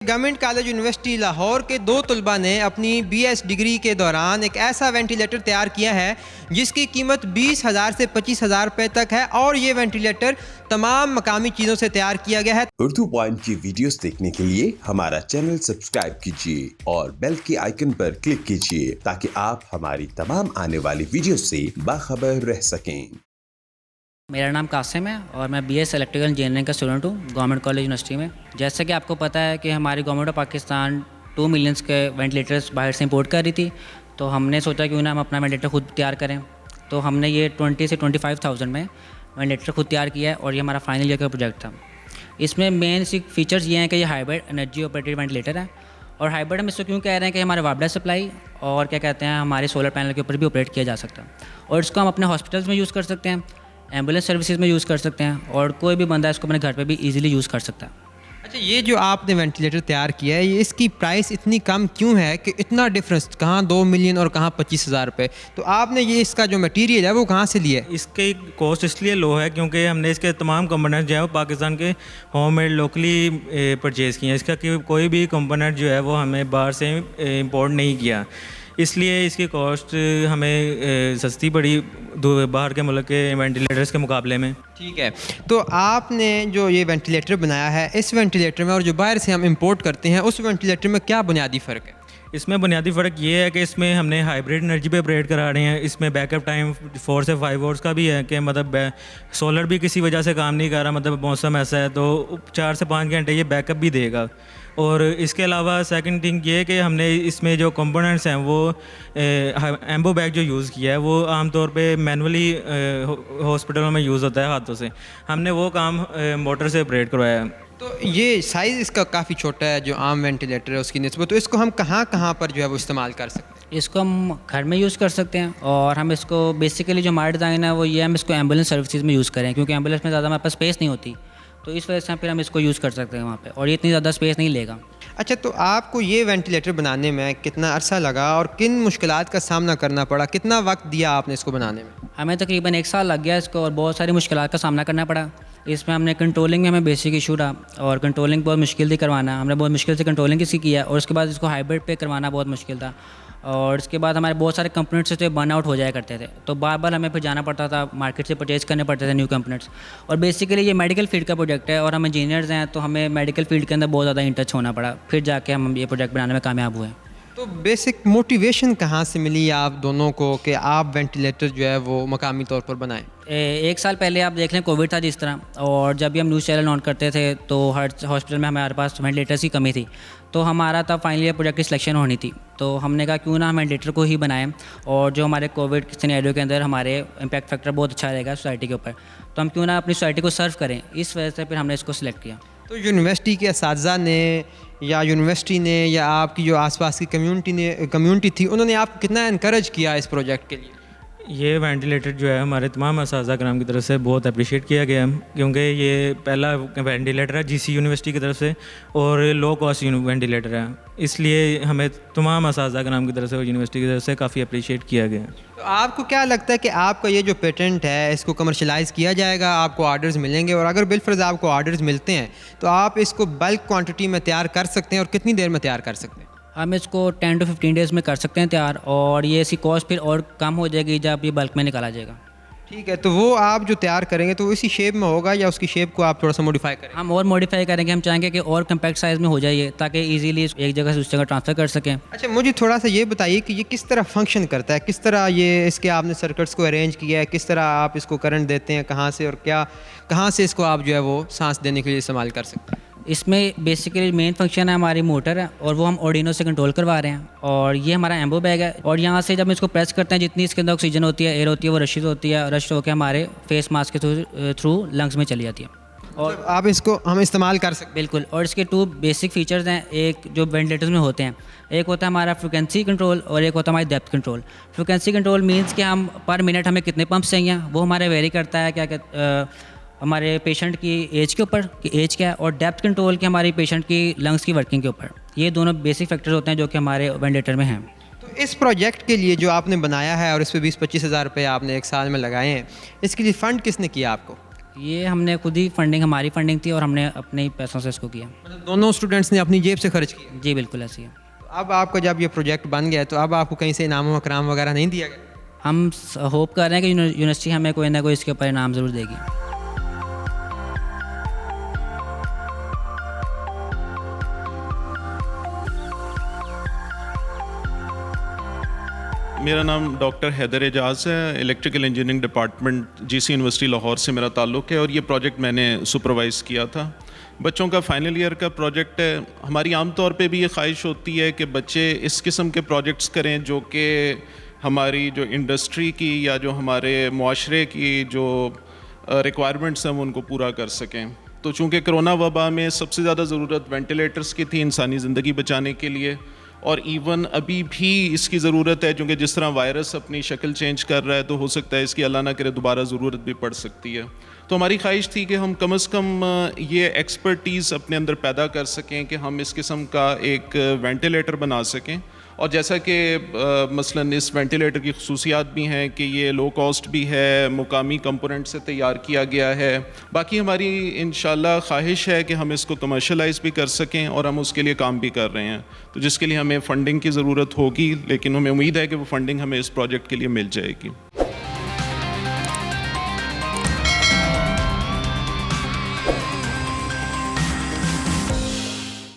Government college university Lahore के दो तलबा ने अपनी बीएस डिग्री के दौरान एक ऐसा वेंटिलेटर तैयार किया है जिसकी कीमत 20,000 से 25,000 रुपये तक है और ये वेंटिलेटर तमाम मकामी चीज़ों से तैयार किया गया है। उर्दू पॉइंट की वीडियोस देखने के लिए हमारा चैनल सब्सक्राइब कीजिए और बेल के आइकन पर क्लिक कीजिए ताकि आप हमारी तमाम आने वाली वीडियो से बाखबर रह सकें। मेरा नाम कासिम है और मैं बीएस इलेक्ट्रिकल इंजीनियरिंग का स्टूडेंट हूँ गवर्नमेंट कॉलेज यूनिवर्सिटी में। जैसे कि आपको पता है कि हमारी गवर्नमेंट ऑफ पाकिस्तान 2 मिलियन के वेंटिलेटर्स बाहर से इंपोर्ट कर रही थी, तो हमने सोचा क्यों ना हम अपना वेंटिलेटर खुद तैयार करें। तो हमने ये 20 से 25,000 में वेंटिलेटर खुद तैयार किया है और ये हमारा फाइनल ईयर का प्रोजेक्ट था। इसमें मेन फीचर्स ये हैं कि ये हाइब्रिड एनर्जी ऑपरेटेड वेंटिलेटर है। और हाइब्रिड हम इसको क्यों कह रहे हैं कि हमारे वायरलेस सप्लाई और क्या कहते हैं हमारे सोलर पैनल के ऊपर भी ऑपरेट किया जा सकता है और इसको हम अपने हॉस्पिटल्स में यूज़ कर सकते हैं, एम्बुलेंस सर्विसेज में यूज़ कर सकते हैं और कोई भी बंदा इसको अपने घर पे भी इजीली यूज़ कर सकता है। अच्छा, ये जो आपने वेंटिलेटर तैयार किया है ये इसकी प्राइस इतनी कम क्यों है कि इतना डिफरेंस, कहाँ 2 मिलियन और कहाँ 25,000 रुपये? तो आपने ये इसका जो मटेरियल है वो कहाँ से लिया है? इसकी कॉस्ट इसलिए लो है क्योंकि हमने इसके तमाम कंपोनेंट जो है वो पाकिस्तान के होम मेड लोकली परचेज़ किए हैं। इसका कोई भी कंपोनेंट जो है वो हमें बाहर से इंपोर्ट नहीं किया, इसलिए इसकी कॉस्ट हमें सस्ती पड़ी बाहर के मुल्क के वेंटिलेटर्स के मुकाबले में। ठीक है, तो आपने जो ये वेंटिलेटर बनाया है इस वेंटिलेटर में और जो बाहर से हम इंपोर्ट करते हैं उस वेंटिलेटर में क्या बुनियादी फ़र्क है? इसमें बुनियादी फ़र्क ये है कि इसमें हमने हाइब्रिड एनर्जी पे ऑपरेट करा रहे हैं। इसमें बैकअप टाइम 4 से 5 आवर्स का भी है कि मतलब सोलर भी किसी वजह से काम नहीं कर रहा, मतलब मौसम ऐसा है तो 4 से 5 घंटे ये बैकअप भी देगा। और इसके अलावा सेकंड थिंग ये कि हमने इसमें जो कंपोनेंट्स हैं वो एम्बो बैग जो यूज़ किया है वो आमतौर पे मैनुअली हॉस्पिटलों में यूज़ होता है हाथों से, हमने वो काम मोटर से ऑपरेट करवाया है। तो ये साइज़ इसका काफ़ी छोटा है जो आम वेंटिलेटर है उसकी निस्बत, तो इसको हम कहाँ कहाँ पर जो है वो इस्तेमाल कर सकते हैं? इसको हम घर में यूज़ कर सकते हैं और हम इसको बेसिकली जो हमारा डिज़ाइन है वो ये हम इसको एम्बुलेंस सर्विसेज में यूज़ करें क्योंकि एम्बुलेंस में ज़्यादा हमारे पास स्पेस नहीं होती, तो इस वजह से फिर हम इसको यूज़ कर सकते हैं वहाँ पे और ये इतनी ज़्यादा स्पेस नहीं लेगा। अच्छा, तो आपको ये वेंटिलेटर बनाने में कितना अरसा लगा और किन मुश्किलात का सामना करना पड़ा, कितना वक्त दिया आपने इसको बनाने में? हमें तकरीबन 1 साल लग गया इसको और बहुत सारी मुश्किलात का सामना करना पड़ा। इसमें हमने कंट्रोलिंग में हमें बेसिक इशू रहा और कंट्रोलिंग बहुत मुश्किल थी करवाना, हमने बहुत मुश्किल से कंट्रोलिंग इसकी किया और उसके बाद इसको हाइब्रिड पे करवाना बहुत मुश्किल था। और इसके बाद हमारे बहुत सारे कंपोनेंट्स थे बर्न आउट हो जाया करते थे, तो बार बार हमें फिर जाना पड़ता था, मार्केट से परचेज़ करने पड़ते थे न्यू कंपोनेंट्स। और बेसिकली ये मेडिकल फील्ड का प्रोजेक्ट है और हम इंजीनियर्स हैं तो हमें मेडिकल फील्ड के अंदर बहुत ज़्यादा इन टच होना पड़ा, फिर जाके हम ये प्रोजेक्ट बनाने में कामयाब हुए। तो बेसिक मोटिवेशन कहाँ से मिली आप दोनों को कि आप वेंटिलेटर जो है वो मकामी तौर पर बनाएं? 1 साल पहले आप देख लें कोविड था जिस तरह, और जब भी हम न्यूज़ चैनल ऑन करते थे तो हर हॉस्पिटल में हमारे पास वेंटिलेटर्स की कमी थी, तो हमारा तब फाइनली प्रोजेक्ट की सिलेक्शन होनी थी, तो हमने कहा क्यों ना हम वेंटिलेटर को ही बनाएं और जो हमारे कोविड सिनेरियो के अंदर हमारे इम्पैक्ट फैक्टर बहुत अच्छा रहेगा सोसाइटी के ऊपर, तो हम क्यों ना अपनी सोसाइटी को सर्व करें, इस वजह से फिर हमने इसको सिलेक्ट किया। तो यूनिवर्सिटी के असातिज़ा ने या यूनिवर्सिटी ने या आपकी जो आसपास की कम्युनिटी थी उन्होंने आपको कितना इनकरेज किया इस प्रोजेक्ट के लिए? ये वेंटिलेटर जो है हमारे तमाम असातिज़ा कराम की तरफ से बहुत अप्रिशिएट किया गया है क्योंकि ये पहला वेंटिलेटर है जीसी यूनिवर्सिटी की तरफ से और लो कॉस्ट वेंटिलेटर है, इसलिए हमें तमाम असातिज़ा कराम की तरफ से और यूनिवर्सिटी की तरफ से काफ़ी अप्रिशिएट किया गया है। तो आपको क्या लगता है कि आपका ये जो पेटेंट है इसको कमर्शलाइज़ किया जाएगा, आपको आर्डर्स मिलेंगे और अगर बिलफर्ज आपको आर्डर्स मिलते हैं तो आप इसको बल्क क्वांटिटी में तैयार कर सकते हैं और कितनी देर में तैयार कर सकते हैं? हम इसको 10 to 15 डेज़ में कर सकते हैं तैयार और ये इसकी कॉस्ट फिर और कम हो जाएगी जब ये बल्क में निकाला जाएगा। ठीक है, तो वो आप जो तैयार करेंगे तो इसी शेप में होगा या उसकी शेप को आप थोड़ा सा मॉडिफाई करेंगे? हम और मॉडिफाई करेंगे, हम चाहेंगे कि और कम्पैक्ट साइज़ में हो जाए ताकि इजीली एक जगह से उस जगह ट्रांसफ़र कर सकें। अच्छा, मुझे थोड़ा सा ये बताइए कि ये किस तरह फंक्शन करता है, किस तरह ये इसके आपने सर्किट्स को अरेंज किया है, किस तरह आप इसको करंट देते हैं, कहाँ से और क्या कहाँ से इसको आप जो है वो सांस देने के लिए इस्तेमाल कर सकते हैं? इसमें बेसिकली मेन फंक्शन है हमारी मोटर है और वो हम आर्डिनो से कंट्रोल करवा रहे हैं और ये हमारा एम्बो बैग है और यहाँ से जब हम इसको प्रेस करते हैं जितनी इसके अंदर ऑक्सीजन होती है, एयर होती है, वो रशिश होती है, रश होकर हमारे फेस मास्क के थ्रू लंग्स में चली जाती है और तो आप इसको हम इस्तेमाल कर सकते हैं? बिल्कुल। और इसके 2 बेसिक फीचर्स हैं, एक जो वेंटिलेटर्स में होते हैं, एक होता है हमारा फ्रिक्वेंसी कंट्रोल और एक होता है हमारी depth control. Frequency control means कि हम पर मिनट हमें कितने पंप्स चाहिए वो हमारे वेरी करता है क्या हमारे पेशेंट की एज के ऊपर कि एज क्या है, और डेप्थ कंट्रोल की हमारी पेशेंट की लंग्स की वर्किंग के ऊपर। ये दोनों बेसिक फैक्टर्स होते हैं जो कि हमारे वेंटिलेटर में हैं। तो इस प्रोजेक्ट के लिए जो आपने बनाया है और इस पर 20-25 हज़ार रुपये आपने 1 साल में लगाए हैं, इसके लिए फ़ंड किसने किया आपको? ये हमने खुद ही फंडिंग, हमारी फंडिंग थी और हमने अपने ही पैसों से इसको किया। मतलब दोनों स्टूडेंट्स ने अपनी जेब से खर्च किया। जी बिल्कुल ऐसी है। तो अब आपका जब ये प्रोजेक्ट बन गया तो अब आपको कहीं से इनाम वकराम वगैरह नहीं दिया गया? हम होप कर रहे हैं कि यूनिवर्सिटी हमें कोई ना कोई इसके ऊपर इनाम ज़रूर देगी। मेरा नाम डॉक्टर हैदर एजाज है। Electrical engineering department GC university Lahore से मेरा ताल्लुक़ है और ये प्रोजेक्ट मैंने सुपरवाइज़ किया था। बच्चों का फाइनल ईयर का प्रोजेक्ट है। हमारी आम तौर पे भी ये ख्वाहिश होती है कि बच्चे इस किस्म के प्रोजेक्ट्स करें जो कि हमारी जो इंडस्ट्री की या जो हमारे मुआशरे की जो रिक्वायरमेंट्स हैं वो उनको पूरा कर सकें। तो चूँकि कोरोना वबा में सबसे ज़्यादा ज़रूरत वेंटिलेटर्स की थी इंसानी ज़िंदगी बचाने के लिए, और इवन अभी भी इसकी ज़रूरत है क्योंकि जिस तरह वायरस अपनी शक्ल चेंज कर रहा है तो हो सकता है इसकी अल्लाह ना करे दोबारा ज़रूरत भी पड़ सकती है। तो हमारी ख्वाहिश थी कि हम कम से कम ये एक्सपर्टीज़ अपने अंदर पैदा कर सकें कि हम इस किस्म का एक वेंटिलेटर बना सकें। और जैसा कि मसलन इस वेंटिलेटर की खसूसियात भी हैं कि ये लो कॉस्ट भी है, मुकामी कंपोनेंट से तैयार किया गया है। बाकी हमारी इंशाल्लाह ख्वाहिश है कि हम इसको कमर्शलाइज़ भी कर सकें और हम उसके लिए काम भी कर रहे हैं। तो जिसके लिए हमें फ़ंडिंग की ज़रूरत होगी, लेकिन हमें उम्मीद है कि वो फ़ंडिंग हमें इस प्रोजेक्ट के लिए मिल जाएगी।